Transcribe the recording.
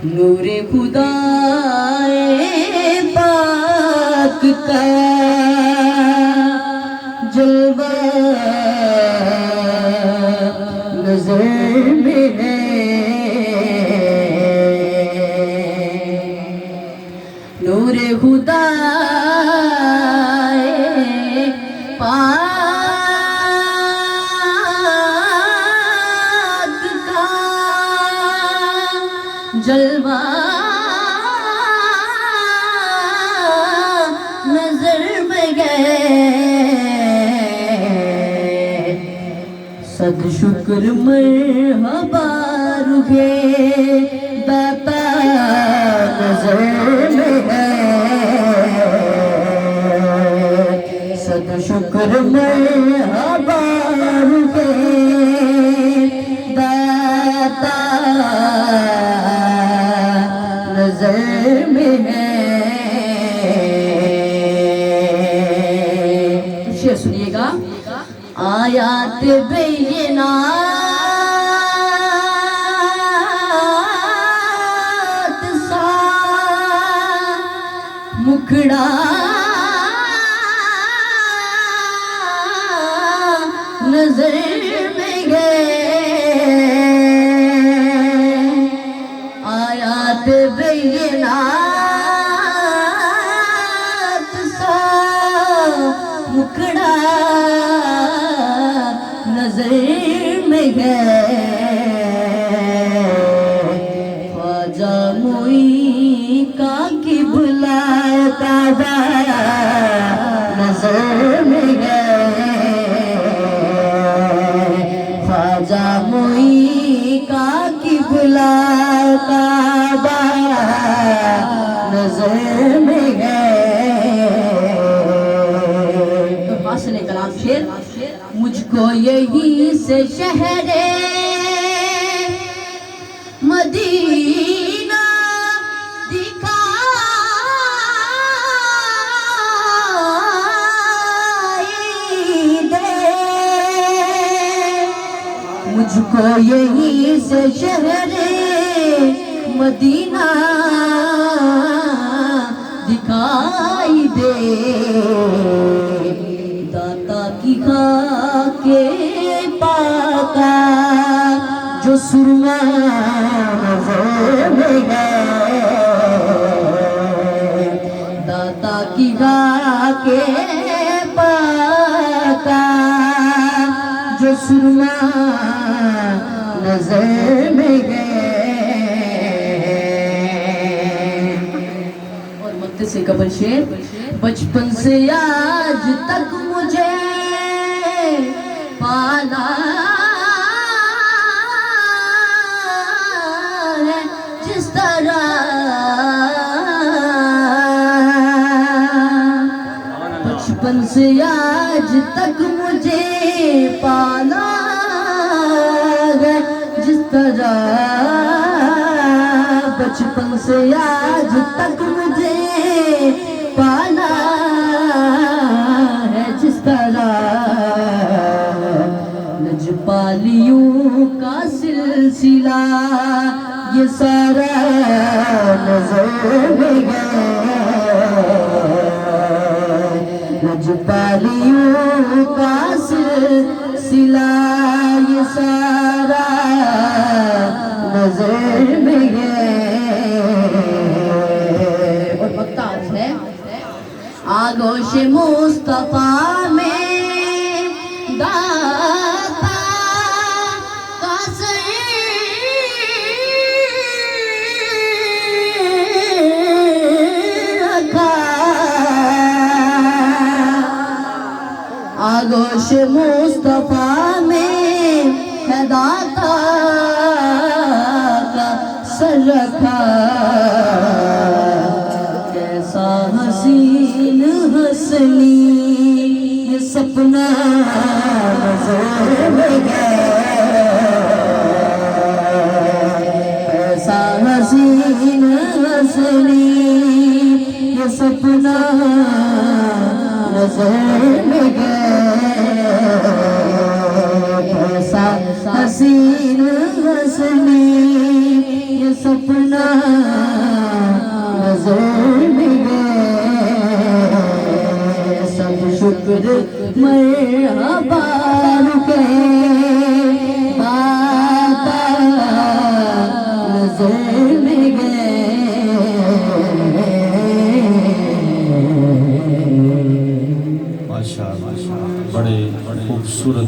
नूरे खुदाए पाक का जलवा नजर में है। नूरे खुदाए पाक का जलवा नजर में गए। सद शुक्र मरहबा रुखे दाता नजर में है। सद शुक्र मरहबा रुखे दाता नजर में है। शेर सुनिएगा। आयात बेयनात सा मुखड़ा नजर में गए। आयात बेयनात सा मुखड़ा नजर में गए। ख्वाजा मोई का की बुलाता नजर में गए। ख्वाजा मोई का की बुलाता नजर में गए। तो फासिल कलाम शेर। मुझको यहीं से शहरे मदीना दिखाई दे। मुझको यहीं से शहरे मदीना दिखाई दे। दाता की खाके पाका जो सुरमा नजर में है। दाता की खाके पाका जो सुरमा नजर में है। और मत्ते से कबल शेर। बचपन से आज तक मुझे पाला है जिस तरह। बचपन से आज तक मुझे पाला है जिस तरह। बचपन से आज तक मुझे पाला है जिस तरह। लजपालियों का सिलसिला ये सारा नजर में गए। लजपालियों का सिलसिला ये सारा नजर में गए। और मक्ताज है। आगोश मुस्तफा में दाता का सर रखा। आगोश मुस्तफा में है दाता का सर रखा। कैसा हसीन हसनी ये सपना नजर में गया। कैसा हसीन हसनी ये सपना नजर में गया। नजर में गए सब शुक्र मरहबा रुके बाबा नजर में गए। माशाअल्लाह, बड़े खूबसूरत